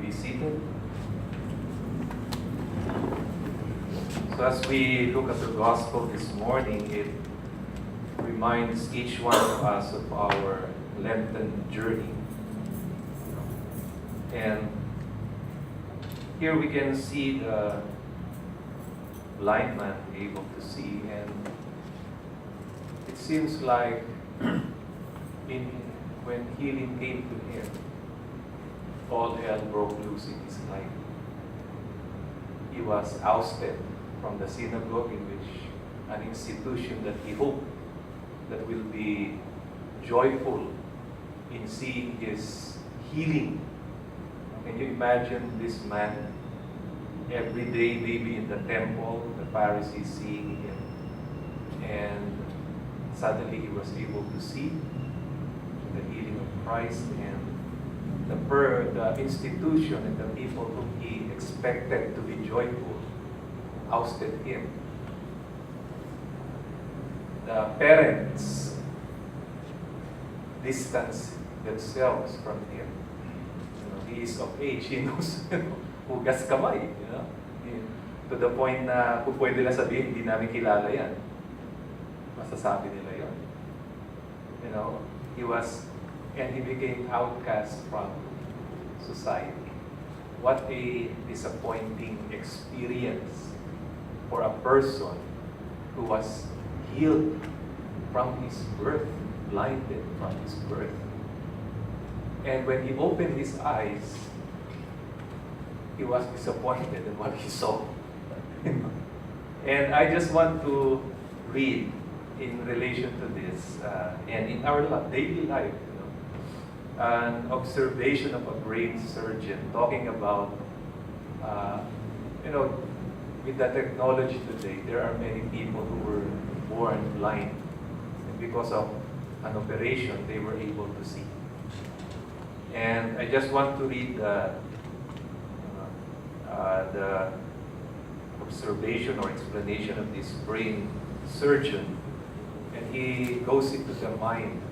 be seated. So as we look at the gospel this morning, it reminds each one of us of our Lenten journey. And here we can see the blind man able to see, and it seems like when healing came to him, all hell broke loose in his life. He was ousted from the synagogue, in which an institution that he hoped that will be joyful in seeing his healing. Can you imagine this man every day, maybe in the temple, the Pharisees seeing him, and suddenly he was able to see the healing of Christ, and the institution and the people whom he expected to be joyful ousted him. The parents distanced themselves from him. He is of age, he knows, hugas kamay. To the point na kung pwede lang sabihin, hindi namin kilala yan. Masasabi nila yun. He became outcast from society. What a disappointing experience for a person who was healed from his birth, blinded from his birth. And when he opened his eyes, he was disappointed in what he saw. And I just want to read in relation to this, and in our daily life, an observation of a brain surgeon talking about, with the technology today, there are many people who were born blind, and because of an operation, they were able to see. And I just want to read the observation or explanation of this brain surgeon, and he goes into the mind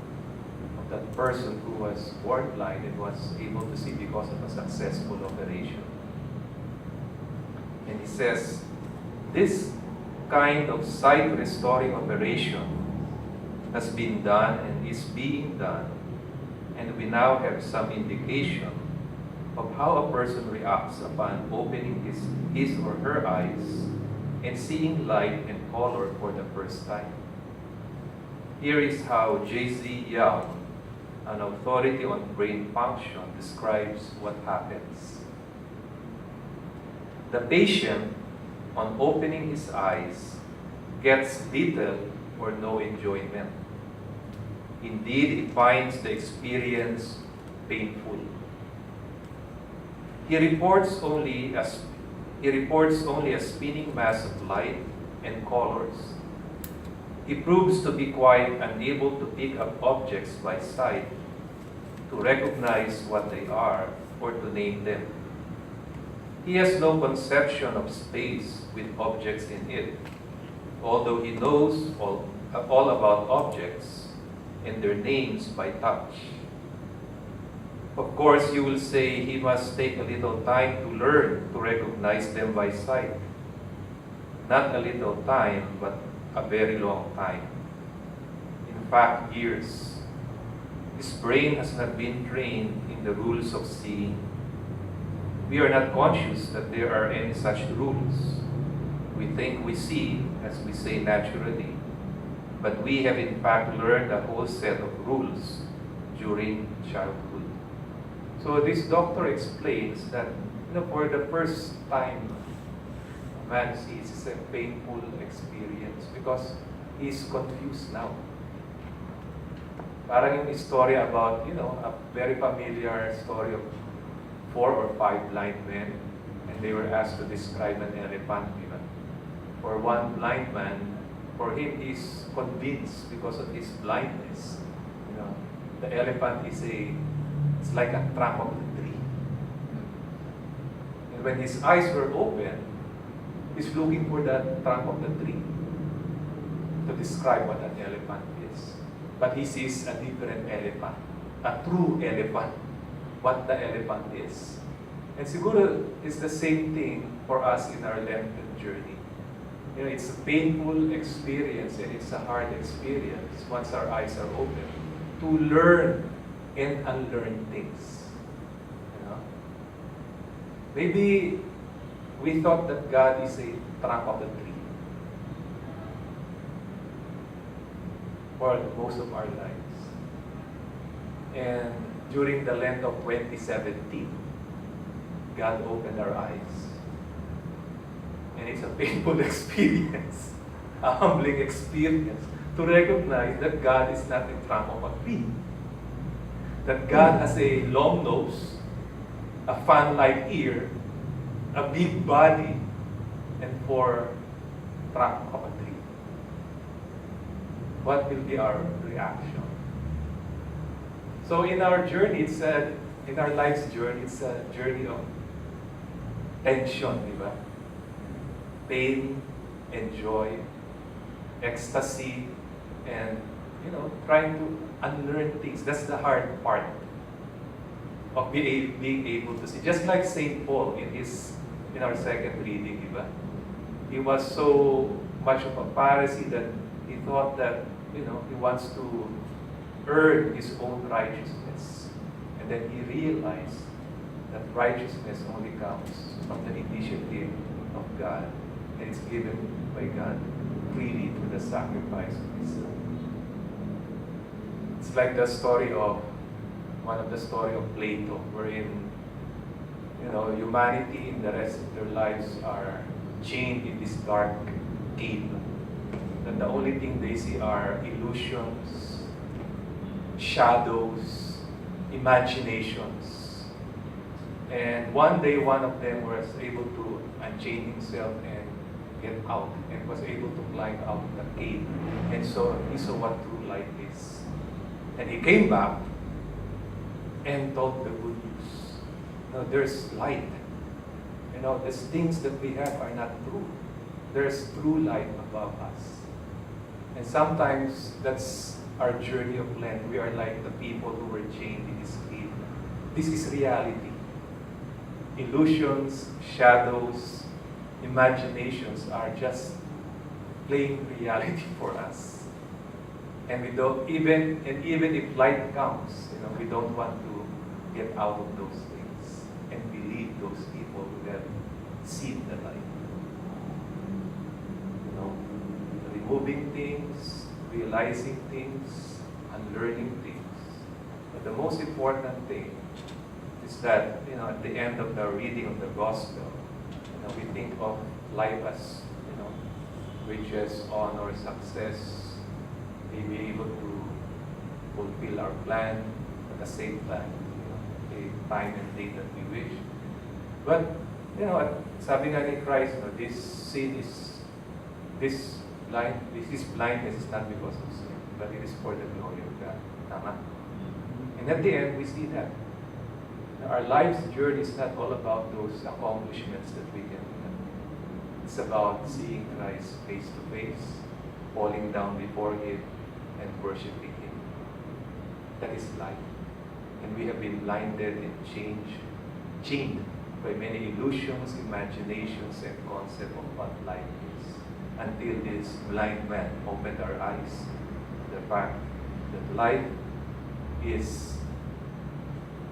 of that person who was born blind and was able to see because of a successful operation. And he says, this kind of sight restoring operation has been done and is being done, and we now have some indication of how a person reacts upon opening his or her eyes and seeing light and color for the first time. Here is how J.Z. Young, an authority on brain function, describes what happens. The patient, on opening his eyes, gets little or no enjoyment. Indeed, he finds the experience painful. He reports only a spinning mass of light and colors. He proves to be quite unable to pick up objects by sight, to recognize what they are, or to name them. He has no conception of space with objects in it, although he knows all about objects and their names by touch. Of course, you will say he must take a little time to learn to recognize them by sight. Not a little time, but a very long time. In fact, years. His brain has not been trained in the rules of seeing. We are not conscious that there are any such rules. We think we see, as we say naturally, but we have in fact learned a whole set of rules during childhood. So this doctor explains that for the first time a man sees, it's a painful experience because he's confused now. Parang yung istorya about, a very familiar story of 4 or 5 blind men, and they were asked to describe an elephant. For one blind man, for him, he's convinced because of his blindness. The elephant it's like a trunk of the tree. And when his eyes were open, he's looking for that trunk of the tree to describe what an elephant is. But he sees a different elephant, a true elephant, what the elephant is. And siguro it's the same thing for us in our Lenten journey. It's a painful experience and it's a hard experience once our eyes are open to learn and unlearn things. Maybe we thought that God is a trunk of a tree for most of our lives. And during the Lent of 2017, God opened our eyes. And it's a painful experience, a humbling experience, to recognize that God is not in trunk of a tree. That God has a long nose, a fan-like ear, a big body, and 4 trunk of a tree. What will be our reaction? So in our journey, in our life's journey, it's a journey of tension, di ba? Pain and joy, ecstasy, and trying to unlearn things. That's the hard part of being able to see. Just like St. Paul in our second reading, di ba? He was so much of a Pharisee that he thought that he wants to earn his own righteousness, and then he realized that righteousness only comes from the initiative of God. And it's given by God freely through the sacrifice of His Son. It's like one of the story of Plato, wherein humanity in the rest of their lives are chained in this dark cave. And the only thing they see are illusions, shadows, imaginations. And one day, one of them was able to unchain himself and get out, and was able to climb out of the cave. And so he saw what true light is. And he came back and told the good news. There's light. These things that we have are not true. There's true light above us. And sometimes that's our journey of Lent. We are like the people who were chained in this cave. This is reality. Illusions, shadows, imaginations are just plain reality for us. And we don't even if light comes, we don't want to get out of those things and believe those people who have seen the light. Removing things, realizing things, unlearning things. But the most important thing is that at the end of the reading of the gospel, we think of life as riches, honor, success, be able to fulfill our plan at the same time, the time and date that we wish. But sabi nga ni Christ, this sin is this blindness is not because of sin, but it is for the glory of God. Tama? And at the end, we see that our life's journey is not all about those accomplishments that we can have. It's about seeing Christ face to face, falling down before Him, and worshiping Him. That is life. And we have been blinded and chained by many illusions, imaginations, and concepts of what life is. Until this blind man opened our eyes to the fact that life is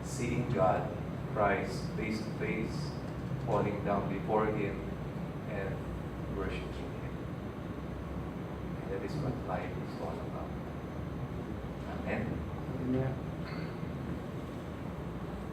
seeing God, Christ, face to face, falling down before Him, and worshiping Him. And that is what life is all about.